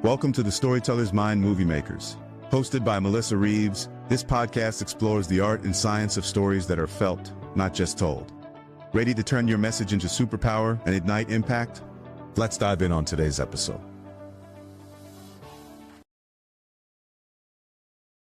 Welcome to the Storyteller's Mind Movie Makers. Hosted by Melissa Reaves, this podcast explores the art and science of stories that are felt, not just told. Ready to turn your message into superpower and ignite impact? Let's dive in on today's episode.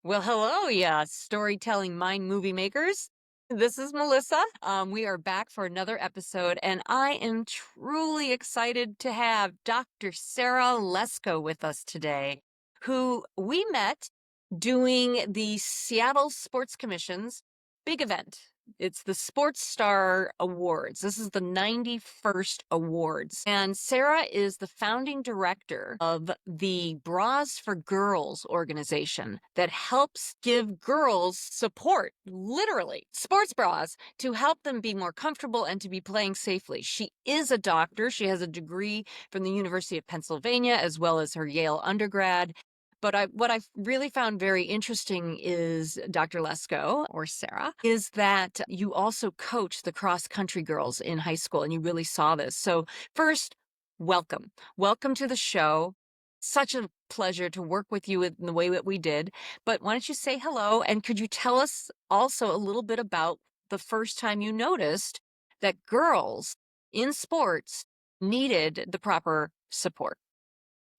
Well, hello, storytelling mind movie makers. This is Melissa. We are back for another episode, and I am truly excited to have Dr. Sarah Lesko with us today, who we met doing the Seattle Sports Commission's big event. It's the Sports Star Awards. This is the 91st Awards. And Sarah is the founding director of the Bras for Girls organization that helps give girls support, literally, sports bras, to help them be more comfortable and to be playing safely. She is a doctor. She has a degree from the University of Pennsylvania as well as her Yale undergrad. But what I've really found very interesting is, Dr. Lesko, or Sarah, is that you also coach the cross-country girls in high school, and you really saw this. So first, welcome. Welcome to the show. Such a pleasure to work with you in the way that we did. But why don't you say hello, and could you tell us also a little bit about the first time you noticed that girls in sports needed the proper support?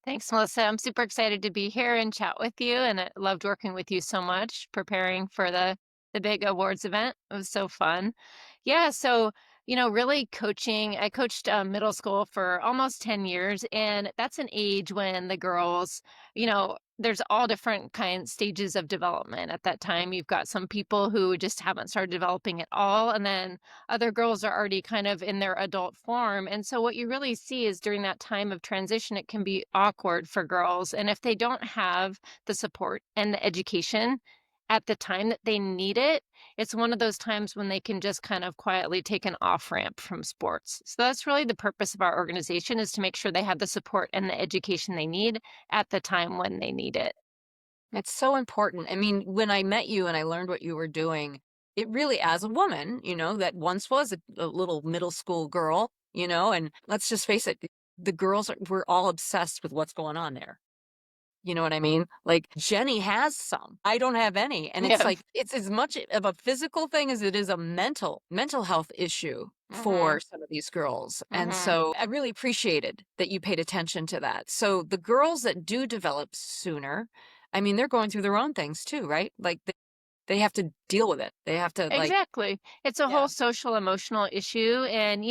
Thanks, Melissa. I'm super excited to be here and chat with you, and I loved working with you so much, preparing for the big awards event. It was so fun. Yeah, so really coaching. I coached middle school for almost 10 years, and that's an age when the girls, there's all different stages of development at that time. You've got some people who just haven't started developing at all, and then other girls are already kind of in their adult form. And so what you really see is during that time of transition, it can be awkward for girls. And if they don't have the support and the education at the time that they need it, it's one of those times when they can just kind of quietly take an off ramp from sports. So that's really the purpose of our organization, is to make sure they have the support and the education they need at the time when they need it. It's so important. I mean, when I met you and I learned what you were doing, it really, as a woman, that once was a little middle school girl, and let's just face it, the girls we're all obsessed with what's going on there. You know what I mean? Like, Jenny has some. I don't have any. And it's Yeah. like, it's as much of a physical thing as it is a mental health issue Mhm. for some of these girls. And Mhm. so I really appreciated that you paid attention to that. So the girls that do develop sooner, I mean, they're going through their own things too, right? Like they have to deal with it. They have to Exactly. It's a yeah. whole social emotional issue. And,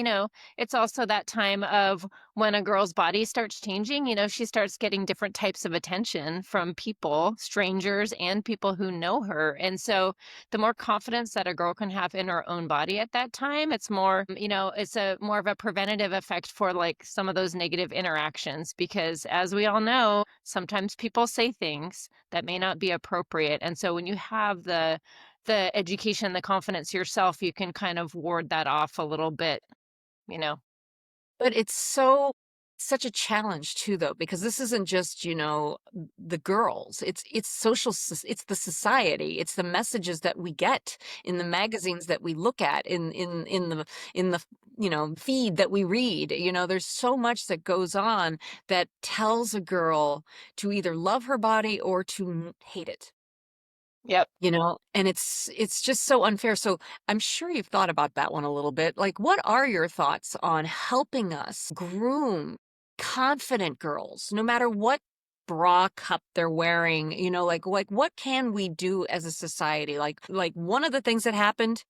it's also that time of when a girl's body starts changing, she starts getting different types of attention from people, strangers, and people who know her. And so the more confidence that a girl can have in her own body at that time, it's more, it's a more of a preventative effect for like some of those negative interactions. Because as we all know, sometimes people say things that may not be appropriate. And so when you have the education, the confidence yourself, you can kind of ward that off a little bit, you know? But it's such a challenge too, though, because this isn't just, the girls. It's it's the society. It's the messages that we get in the magazines that we look at, in the feed that we read. There's so much that goes on that tells a girl to either love her body or to hate it. Yep. And it's just so unfair. So I'm sure you've thought about that one a little bit. Like, what are your thoughts on helping us groom confident girls, no matter what bra cup they're wearing? Like what can we do as a society? Like one of the things that happened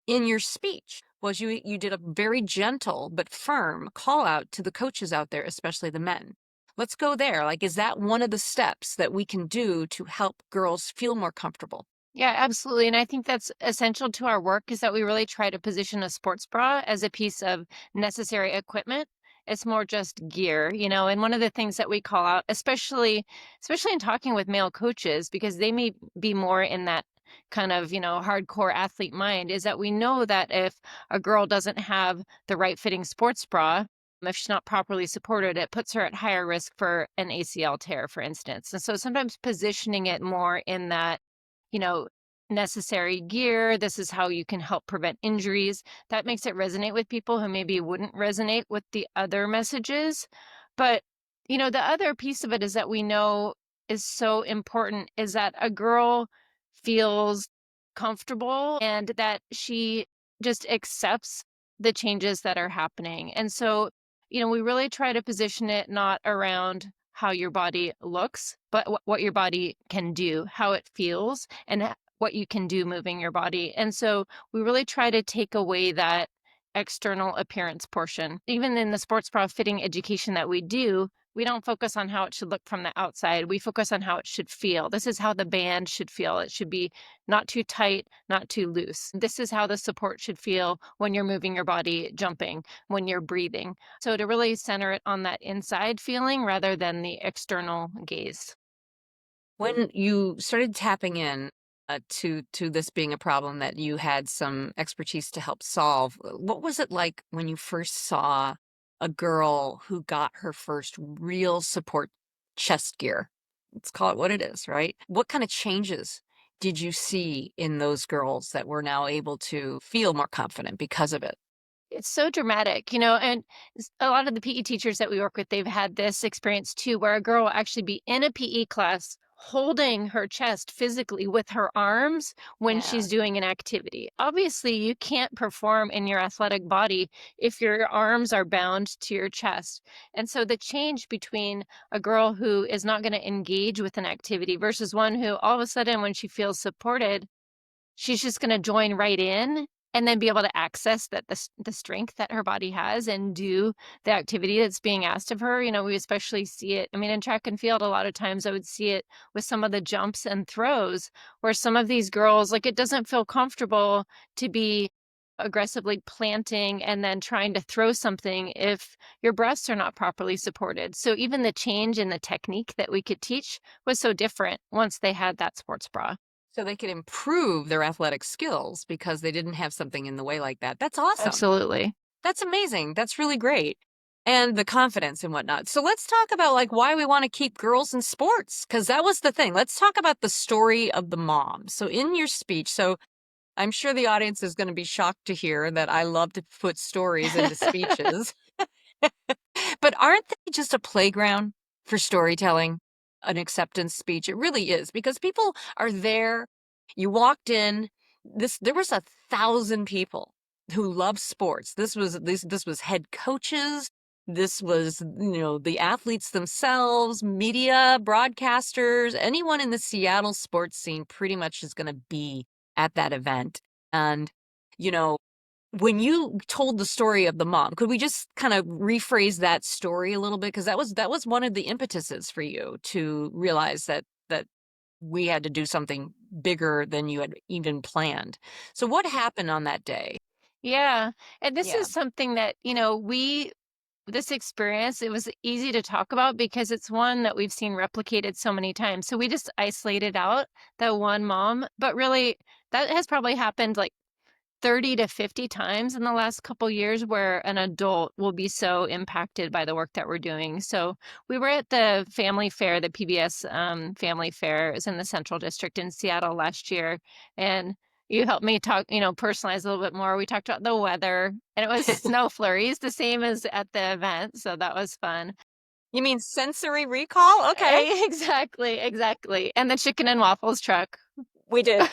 in your speech was you did a very gentle but firm call out to the coaches out there, especially the men. Let's go there. Like, is that one of the steps that we can do to help girls feel more comfortable? Yeah, absolutely. And I think that's essential to our work, is that we really try to position a sports bra as a piece of necessary equipment. It's more just gear, and one of the things that we call out, especially in talking with male coaches, because they may be more in that kind of, hardcore athlete mind, is that we know that if a girl doesn't have the right fitting sports bra, if she's not properly supported, it puts her at higher risk for an ACL tear, for instance. And so sometimes positioning it more in that, you know, necessary gear, this is how you can help prevent injuries, that makes it resonate with people who maybe wouldn't resonate with the other messages. But the other piece of it is that we know is so important is that a girl feels comfortable and that she just accepts the changes that are happening. And so, we really try to position it not around how your body looks, but what your body can do, how it feels, and what you can do moving your body. And so we really try to take away that external appearance portion. Even in the sports bra fitting education that we do, we don't focus on how it should look from the outside. We focus on how it should feel. This is how the band should feel. It should be not too tight, not too loose. This is how the support should feel when you're moving your body, jumping, when you're breathing. So to really center it on that inside feeling rather than the external gaze. When you started tapping in to this being a problem that you had some expertise to help solve, what was it like when you first saw a girl who got her first real support chest gear? Let's call it what it is, right? What kind of changes did you see in those girls that were now able to feel more confident because of it? It's so dramatic, and a lot of the PE teachers that we work with, they've had this experience too, where a girl will actually be in a PE class holding her chest physically with her arms when Yeah. she's doing an activity. Obviously, you can't perform in your athletic body if your arms are bound to your chest. And so the change between a girl who is not going to engage with an activity versus one who all of a sudden, when she feels supported, she's just gonna join right in and then be able to access the strength that her body has and do the activity that's being asked of her. We especially see it, I mean, in track and field, a lot of times I would see it with some of the jumps and throws where some of these girls, like, it doesn't feel comfortable to be aggressively planting and then trying to throw something if your breasts are not properly supported. So even the change in the technique that we could teach was so different once they had that sports bra. So they could improve their athletic skills because they didn't have something in the way like that. That's awesome. Absolutely. That's amazing. That's really great. And the confidence and whatnot. So let's talk about like why we want to keep girls in sports, because that was the thing. Let's talk about the story of the mom. So in your speech, so I'm sure the audience is going to be shocked to hear that I love to put stories into speeches. But aren't they just a playground for storytelling, an acceptance speech? It really is, because people are there. You walked in, there was 1,000 people who love sports. This was head coaches. This was, the athletes themselves, media, broadcasters, anyone in the Seattle sports scene pretty much is going to be at that event. And, you know, when you told the story of the mom, could we just kind of rephrase that story a little bit? Because that was one of the impetuses for you to realize that we had to do something bigger than you had even planned. So what happened on that day? Yeah. And this Yeah. is something that, this experience, it was easy to talk about because it's one that we've seen replicated so many times. So we just isolated out that one mom, but really that has probably happened like 30 to 50 times in the last couple years where an adult will be so impacted by the work that we're doing. So we were at the family fair, the PBS family fair. It was in the Central District in Seattle last year. And you helped me talk, personalize a little bit more. We talked about the weather and it was snow flurries, the same as at the event. So that was fun. You mean sensory recall? Okay. Exactly, exactly. And the chicken and waffles truck. We did.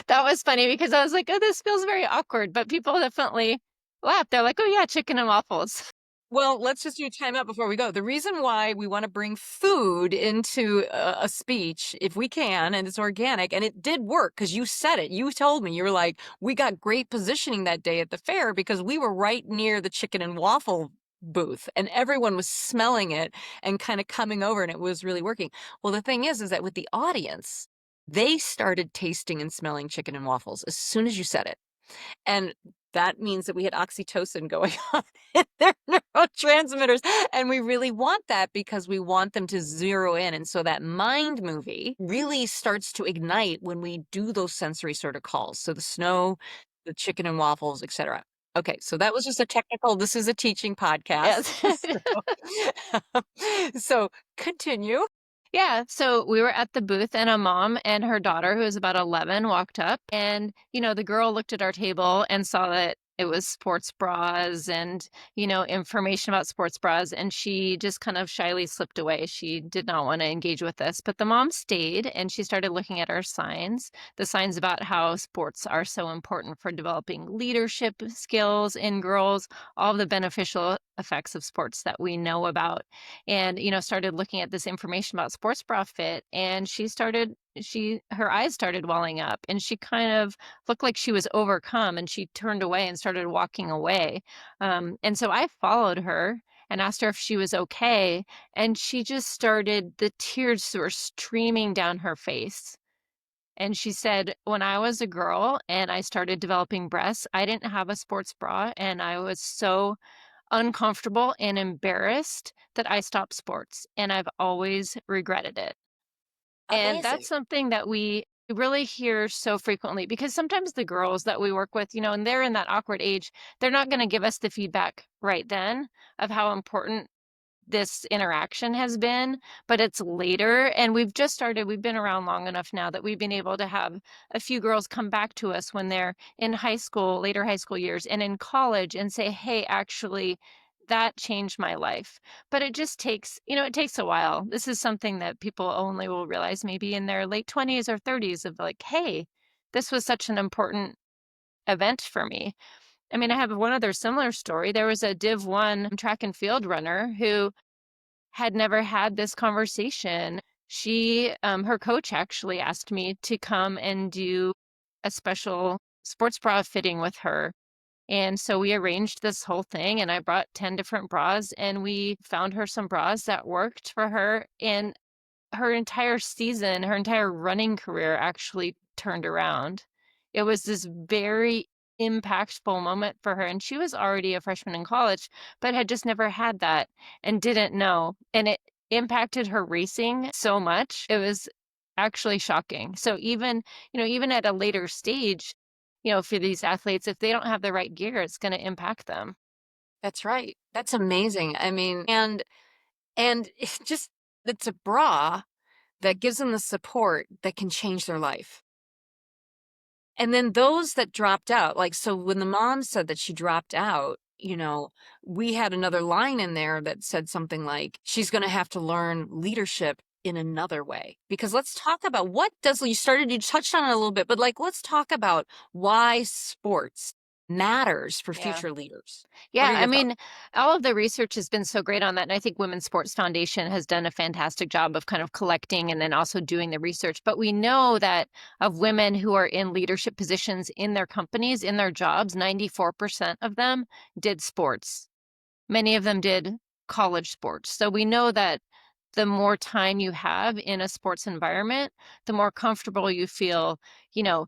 That was funny because I was like, "Oh, this feels very awkward," but people definitely laughed. They're like, "Oh, yeah, chicken and waffles." Well, let's just do time out before we go. The reason why we want to bring food into a speech, if we can, and it's organic, and it did work because you said it. You told me, you were like, we got great positioning that day at the fair because we were right near the chicken and waffle booth and everyone was smelling it and kind of coming over and it was really working. Well, the thing is that with the audience, they started tasting and smelling chicken and waffles as soon as you said it. And that means that we had oxytocin going on in their neurotransmitters. And we really want that because we want them to zero in. And so that mind movie really starts to ignite when we do those sensory sort of calls. So the snow, the chicken and waffles, etc. Okay, so that was just a technical, this is a teaching podcast. Yes. So continue. Yeah, so we were at the booth and a mom and her daughter who was about 11 walked up and, the girl looked at our table and saw that it was sports bras and, information about sports bras, and she just kind of shyly slipped away. She did not want to engage with us, but the mom stayed and she started looking at our signs, the signs about how sports are so important for developing leadership skills in girls, all the beneficial effects of sports that we know about. And, started looking at this information about sports bra fit, and her eyes started welling up and she kind of looked like she was overcome, and she turned away and started walking away. And so I followed her and asked her if she was okay. And she just the tears were streaming down her face. And she said, when I was a girl and I started developing breasts, I didn't have a sports bra. And I was so uncomfortable and embarrassed that I stopped sports. And I've always regretted it. And Amazing. that's something that we really hear so frequently, because sometimes the girls that we work with, and they're in that awkward age, they're not going to give us the feedback right then of how important this interaction has been, but it's later. And we've been around long enough now that we've been able to have a few girls come back to us when they're in high school, later high school years, and in college, and say, hey, actually, that changed my life. But it just takes, it takes a while. This is something that people only will realize maybe in their late 20s or 30s, of like, hey, this was such an important event for me. I mean, I have one other similar story. There was a Div 1 track and field runner who had never had this conversation. Her coach actually asked me to come and do a special sports bra fitting with her. And so we arranged this whole thing, and I brought 10 different bras, and we found her some bras that worked for her. And her entire season, her entire running career actually turned around. It was this very impactful moment for her. And she was already a freshman in college, but had just never had that and didn't know. And it impacted her racing so much. It was actually shocking. So even at a later stage, for these athletes, if they don't have the right gear, it's going to impact them. That's right. That's amazing. I mean, and it's a bra that gives them the support that can change their life. And then those that dropped out, like, so when the mom said that she dropped out, we had another line in there that said something like, she's going to have to learn leadership in another way. Because let's talk about you touched on it a little bit, but like, let's talk about why sports matters for Yeah. future leaders. What Yeah, are I your thoughts? mean, all of the research has been so great on that. And I think Women's Sports Foundation has done a fantastic job of kind of collecting and then also doing the research. But we know that of women who are in leadership positions in their companies, in their jobs, 94% of them did sports. Many of them did college sports. So we know that the more time you have in a sports environment, the more comfortable you feel, you know,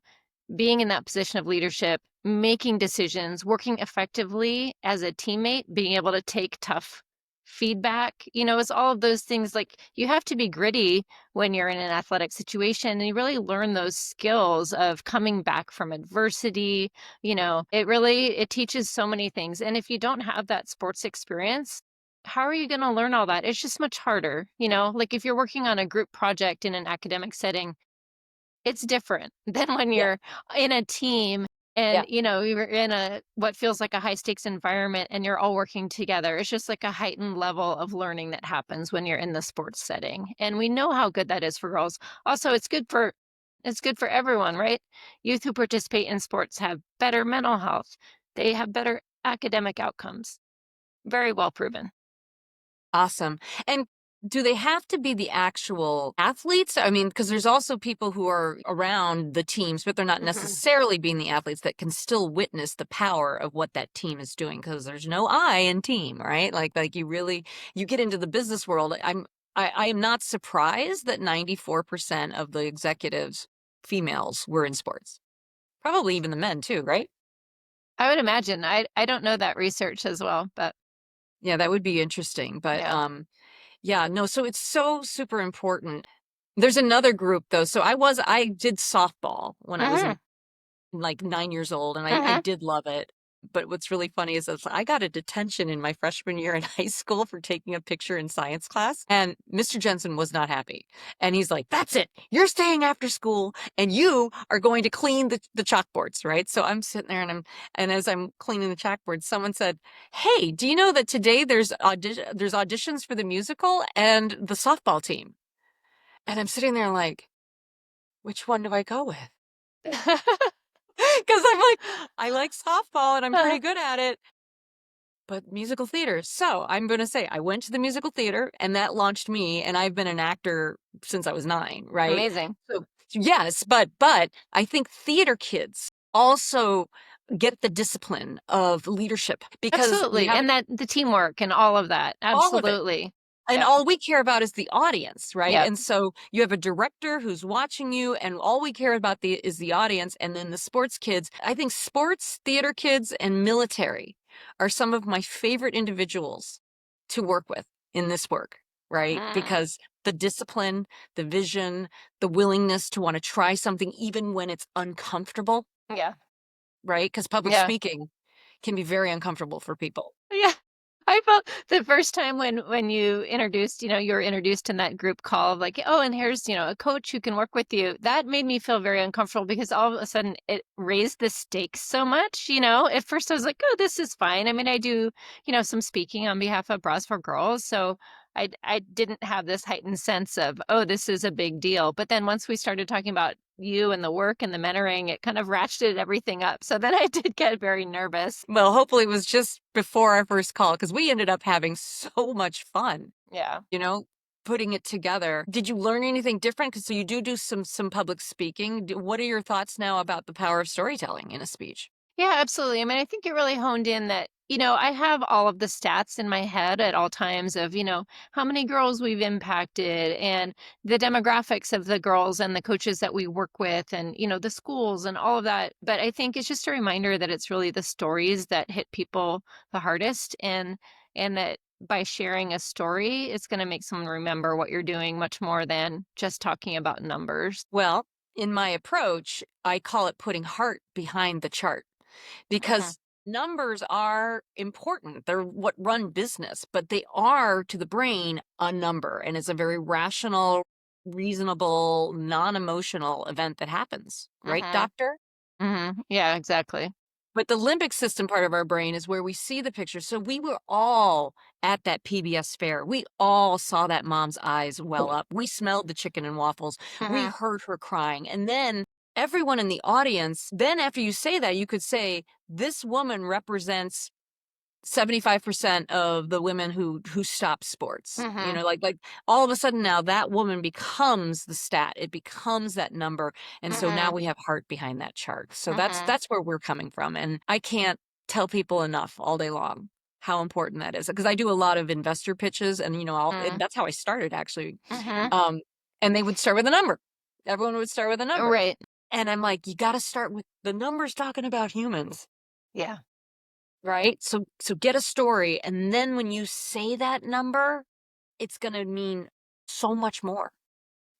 being in that position of leadership, making decisions, working effectively as a teammate, being able to take tough feedback, it's all of those things. Like, you have to be gritty when you're in an athletic situation, and you really learn those skills of coming back from adversity. It teaches so many things. And if you don't have that sports experience, how are you going to learn all that? It's just much harder. Like if you're working on a group project in an academic setting, it's different than when Yeah. you're in a team Yeah. and, you're in what feels like a high stakes environment and you're all working together. It's just like a heightened level of learning that happens when you're in the sports setting. And we know how good that is for girls. Also, it's good for everyone, right? Youth who participate in sports have better mental health. They have better academic outcomes. Very well proven. Awesome. And do they have to be the actual athletes? I mean, because there's also people who are around the teams, but they're not Mhm. necessarily being the athletes that can still witness the power of what that team is doing, because there's no I in team, right? Like you get into the business world. I am not surprised that 94% of the executives, females, were in sports. Probably even the men too, right? I would imagine. I don't know that research as well, but Yeah, that would be interesting. But yeah. yeah, no, so it's so super important. There's another group though. So I did softball when I was Mhm. like 9 years old, and I Mhm. did love it. But what's really funny is I got a detention in my freshman year in high school for taking a picture in science class. And Mr. Jensen was not happy. And he's like, that's it. You're staying after school and you are going to clean the chalkboards, right? So I'm sitting there and as I'm cleaning the chalkboards, someone said, hey, do you know that today there's auditions for the musical and the softball team? And I'm sitting there like, which one do I go with? Because I'm like, I like softball and I'm pretty good at it, but musical theater. So I'm going to say I went to the musical theater and that launched me. And I've been an actor since I was 9, right? Amazing. So yes, but I think theater kids also get the discipline of leadership because we Absolutely. have And that the teamwork and all of that. all of it. Absolutely. And Yeah. all we care about is the audience, right? Yep. And so you have a director who's watching you, and all we care about is the audience. And then the sports kids. I think sports, theater kids, and military are some of my favorite individuals to work with in this work, right? Mm. Because the discipline, the vision, the willingness to want to try something even when it's uncomfortable, Yeah. right? Because public Yeah. speaking can be very uncomfortable for people. Yeah. I felt the first time when you introduced, you were introduced in that group call of like, oh, and here's, a coach who can work with you. That made me feel very uncomfortable because all of a sudden it raised the stakes so much. At first I was like, oh, this is fine. I mean, I do, some speaking on behalf of Bras for Girls. So I didn't have this heightened sense of, oh, this is a big deal. But then once we started talking about you and the work and the mentoring, it kind of ratcheted everything up. So then I did get very nervous. Well, hopefully it was just before our first call because we ended up having so much fun, Yeah. putting it together. Did you learn anything different? Because so you do some public speaking. What are your thoughts now about the power of storytelling in a speech? Yeah, absolutely. I mean, I think it really honed in that, I have all of the stats in my head at all times of, how many girls we've impacted and the demographics of the girls and the coaches that we work with and, the schools and all of that. But I think it's just a reminder that it's really the stories that hit people the hardest and that by sharing a story, it's going to make someone remember what you're doing much more than just talking about numbers. Well, in my approach, I call it putting heart behind the chart Hmm. because numbers are important. They're what run business, but they are to the brain a number. And it's a very rational, reasonable, non emotional event that happens, right, Hmm. doctor? Yeah, exactly. But the limbic system part of our brain is where we see the picture. So we were all at that PBS fair. We all saw that mom's eyes well up. We smelled the chicken and waffles. We Hmm. heard her crying. And then everyone in the audience, then after you say that, you could say, this woman represents 75% of the women who stop sports. Hmm. Like all of a sudden now that woman becomes the stat. It becomes that number. And so now Mhm, we have heart behind that chart. So that's mhm, that's where we're coming from. And I can't tell people enough all day long how important that is because I do a lot of investor pitches and mm, that's how I started actually. mhm. Um and they would start with a number. Everyone would start with a number. Right. And I'm like, you got to start with the numbers talking about humans. Yeah. Right? So get a story, and then when you say that number, it's gonna mean so much more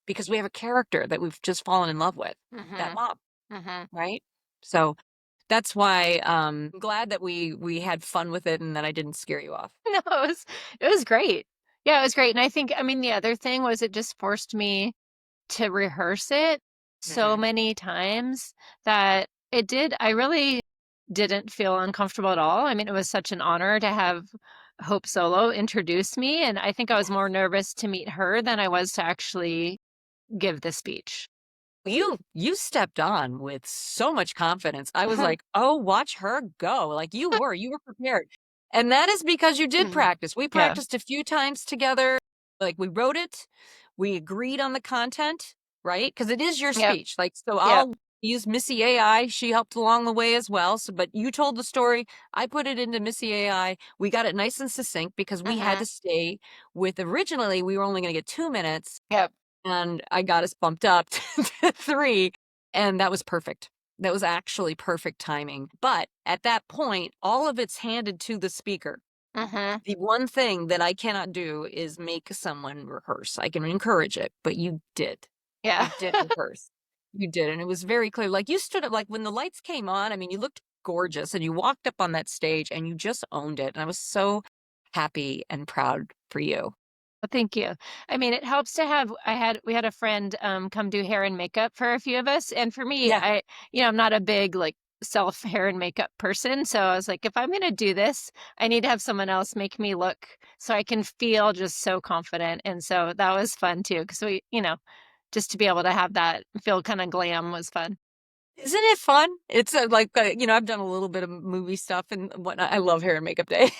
because we have a character that we've just fallen in love with, that Mhm, mom, mhm. right? So that's why I'm glad that we had fun with it and that I didn't scare you off. No, it was great. Yeah, it was great, and I mean, the other thing was it just forced me to rehearse it so Mhm. many times that I really didn't feel uncomfortable at all. I mean, it was such an honor to have Hope Solo introduce me, and I think I was more nervous to meet her than I was to actually give the speech. You stepped on with so much confidence. I was like, "Oh, watch her go." Like you were prepared. And that is because you did Mhm. practice. We Yeah. practiced a few times together. Like we wrote it, we agreed on the content, right? Because it is your Yep, speech. Like so yep. I'll use Missy AI. She helped along the way as well. So but you told the story. I put it into Missy AI. We got it nice and succinct because we had Mhm. to stay with originally we were only going to get 2 minutes Yep. and I got us bumped up to 3, and that was perfect. That was actually perfect timing, but at that point, all of it's handed to the speaker. Mhm. The one thing that I cannot do is make someone rehearse. I can encourage it, but you did. Yeah. You did rehearse. You did, and it was very clear. Like, you stood up like, when the lights came on, I mean, you looked gorgeous. And you walked up on that stage and you just owned it. And I was so happy and proud for you. Well, thank you. I mean, it helps to have we had a friend, come do hair and makeup for a few of us, and for me, Yeah. I'm not a big, like, self hair and makeup person, so I was like, "If I'm gonna do this, I need to have someone else make me look so I can feel just so confident," and so that was fun too, because just to be able to have that feel kinda glam was fun. Isn't it fun? It's I've done a little bit of movie stuff and whatnot. I love hair and makeup day.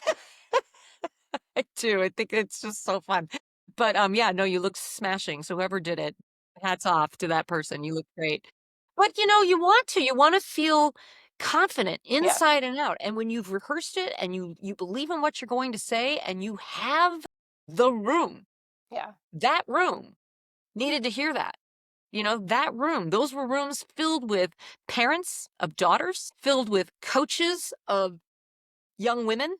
I do. I think it's just so fun. But yeah, no, you look smashing. So whoever did it, hats off to that person. You look great. But you want to feel confident Yeah, inside and out. And when you've rehearsed it and you believe in what you're going to say and you have the room, yeah, that room needed to hear that. That room, those were rooms filled with parents of daughters, filled with coaches of young women,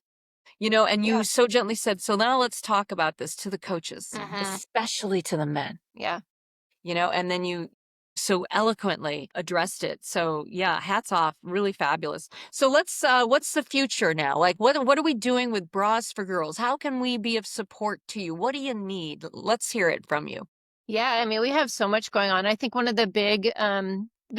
and you yeah, so gently said, so now let's talk about this to the coaches, mhm, especially to the men, yeah. and then you so eloquently addressed it. So yeah, hats off, really fabulous. So what's the future now? Like what are we doing with Bras for Girls? How can we be of support to you? What do you need? Let's hear it from you. Yeah, I mean, we have so much going on. I think one of the big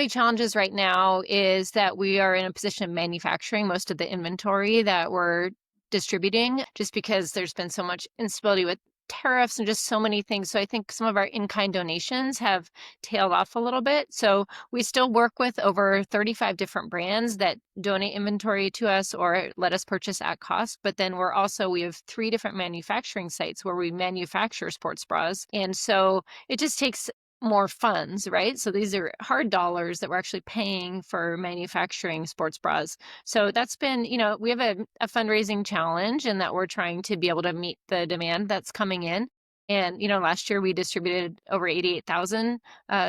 challenges right now is that we are in a position of manufacturing most of the inventory that we're distributing, just because there's been so much instability with tariffs and just so many things. So I think some of our in-kind donations have tailed off a little bit. So we still work with over 35 different brands that donate inventory to us or let us purchase at cost. But then we have 3 different manufacturing sites where we manufacture sports bras. And so it just takes more funds, right? So these are hard dollars that we're actually paying for manufacturing sports bras. So that's been, we have a fundraising challenge and that we're trying to be able to meet the demand that's coming in. And, last year we distributed over 88,000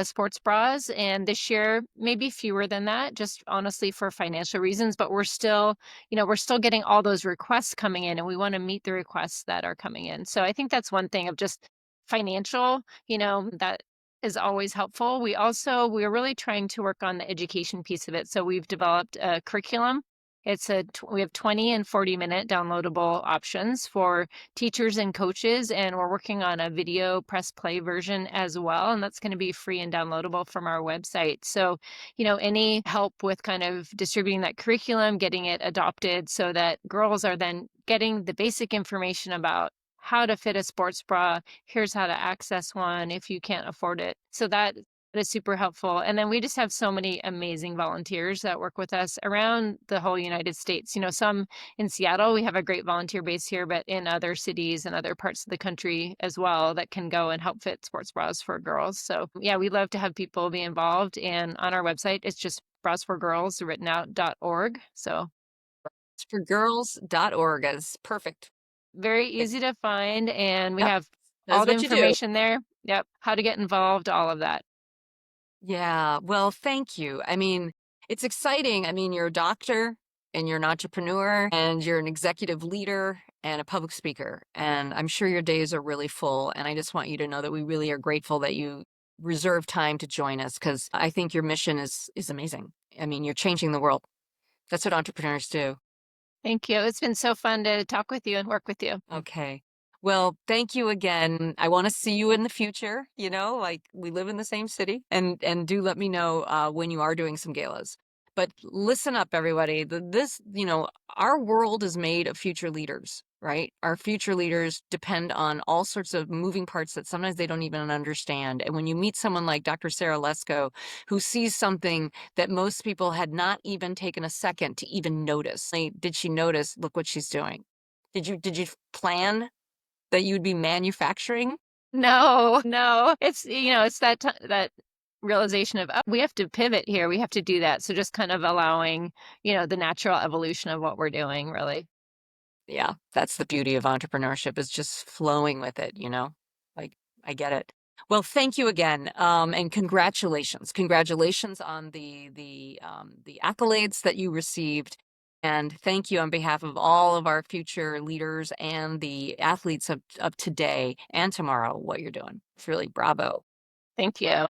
sports bras. And this year, maybe fewer than that, just honestly for financial reasons. But we're still getting all those requests coming in and we want to meet the requests that are coming in. So I think that's one thing of just financial, that is always helpful. We're really trying to work on the education piece of it. So we've developed a curriculum. We have 20 and 40-minute downloadable options for teachers and coaches, and we're working on a video press play version as well. And that's going to be free and downloadable from our website. So, any help with kind of distributing that curriculum, getting it adopted so that girls are then getting the basic information about how to fit a sports bra, here's how to access one if you can't afford it. So that is super helpful. And then we just have so many amazing volunteers that work with us around the whole United States. Some in Seattle, we have a great volunteer base here, but in other cities and other parts of the country as well that can go and help fit sports bras for girls. So yeah, we love to have people be involved. And on our website, it's just brasforgirls written out.org. So Forgirls.org is perfect. very easy to find, and we Yep. have all That's the what you do. information there. Yep, how to get involved, all of that. Yeah, well, thank you. I mean, it's exciting. I mean, you're a doctor and you're an entrepreneur and you're an executive leader and a public speaker. And I'm sure your days are really full. And I just want you to know that we really are grateful that you reserve time to join us because I think your mission is amazing. I mean, you're changing the world. That's what entrepreneurs do. Thank you. It's been so fun to talk with you and work with you. Okay. Well, thank you again. I want to see you in the future, like we live in the same city and do let me know when you are doing some galas. But listen up, everybody. Our world is made of future leaders, right? Our future leaders depend on all sorts of moving parts that sometimes they don't even understand. And when you meet someone like Dr. Sarah Lesko, who sees something that most people had not even taken a second to even notice, did she notice, look what she's doing? Did you plan that you'd be manufacturing? No, no. It's that realization of, "Oh, we have to pivot here. We have to do that." So just kind of allowing, the natural evolution of what we're doing, really. Yeah, that's the beauty of entrepreneurship is just flowing with it. Like, I get it. Well, thank you again, and congratulations. Congratulations on the accolades that you received, and thank you on behalf of all of our future leaders and the athletes of today and tomorrow, what you're doing. It's really bravo. Thank you.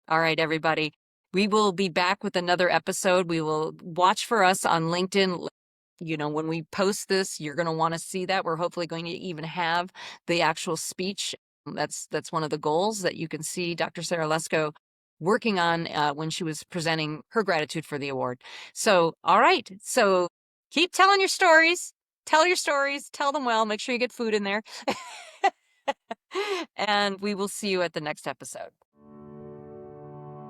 All right, everybody. We will be back with another episode. We will watch for us on LinkedIn. When we post this, you're going to want to see that. We're hopefully going to even have the actual speech. That's one of the goals, that you can see Dr. Sarah Lesko working on when she was presenting her gratitude for the award. So, all right. So keep telling your stories. Tell your stories. Tell them well. Make sure you get food in there. And we will see you at the next episode.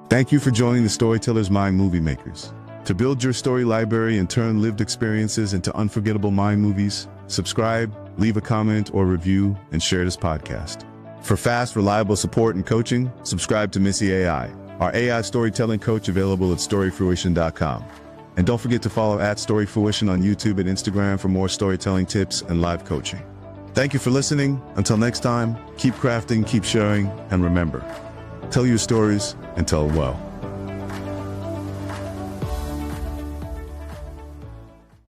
Thank you for joining the Storyteller's Mind Movie Makers. To build your story library and turn lived experiences into unforgettable mind movies, subscribe, leave a comment or review, and share this podcast. For fast, reliable support and coaching, subscribe to Missy AI, our AI storytelling coach, available at storyfruition.com. And don't forget to follow @StoryFruition on YouTube and Instagram for more storytelling tips and live coaching. Thank you for listening. Until next time, keep crafting, keep sharing, and remember, tell your stories and tell them well.